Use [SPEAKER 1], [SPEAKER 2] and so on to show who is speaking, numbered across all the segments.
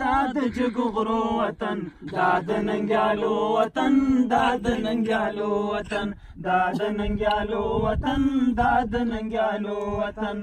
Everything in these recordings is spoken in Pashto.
[SPEAKER 1] دا د جګغرو وطن، دا د ننګیالو وطن، دا د ننګیالو وطن، دا د ننګیالو وطن، دا د ننګیالو وطن.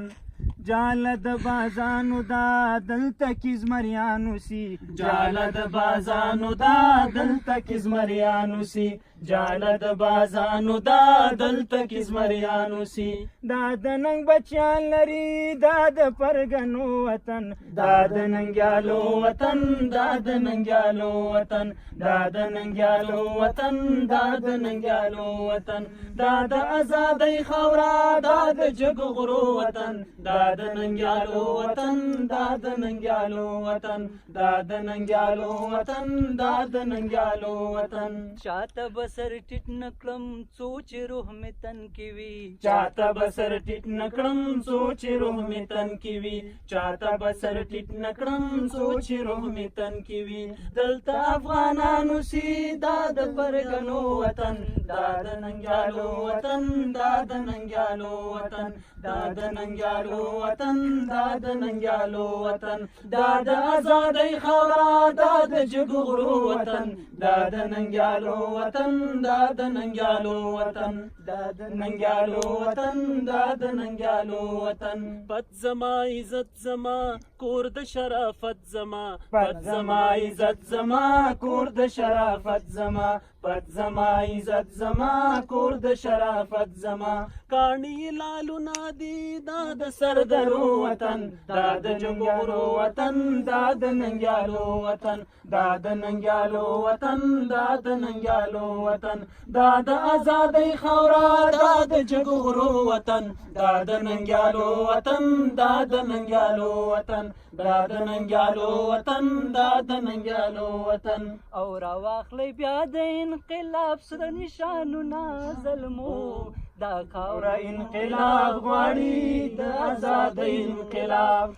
[SPEAKER 1] جاله د بازانو دا دلته کې زمریانو سي، جاله د بازانو دا دلته کې زمریانو سي، جاله د بازانو دا دلته کې زمریانو سي. دا د ننګ بچیان لري دا د پرګنو وطن، دا د ننګیالو وطن، دا د ننګیالو وطن، دا د ننګیالو وطن، دا د ننګیالو وطن. دا د ازادۍ خاوره دا د جګغرو وطن، دا د ننګیالو وطن، دا د ننګیالو وطن، دا د ننګیالو وطن، دا د ننګیالو وطن.
[SPEAKER 2] چاته بسر ټیټ نکړم څو چې روح مې تن کې وي،
[SPEAKER 1] چاته بسر ټیټ نکړم څو چې روح مې تن کې وي، چاته بسر ټیټ نکړم څو چې روح مې تن کې وي. دلته افغانانو سي دا د پرګنو وطن، دا د ننګیالو وطن، دا د ننګیالو وطن، دا د ننګیالو وطن، دا د ننګیالو وطن. دا د ازادۍ خاوره دا د جګغرو وطن، دا د ننګیالو وطن، دا د ننګیالو وطن، دا د ننګیالو وطن، دا د ننګیالو وطن.
[SPEAKER 2] پت زما عزت زما کور د شرافت زما،
[SPEAKER 1] پت زما عزت زما کور د شرافت زما، پت زما عزت زما کور د شرافت زما.
[SPEAKER 2] کاڼي لالو نادي دا د
[SPEAKER 1] سردرو وطن، دا د جګغرو وطن، دا د ننګیالو وطن، دا د ننګیالو وطن، دا د ننګیالو وطن. دا د ازادۍ خاوره دا د جګغرو وطن، دا د ننګیالو وطن، دا د ننګیالو وطن، دا د ننګیالو وطن، دا د ننګیالو وطن.
[SPEAKER 2] او راواخلئ بیا د انقلاب سره نشانونه ظلمو، دا
[SPEAKER 1] خاوره انقلاب غواړي د ازادۍ انقلاب.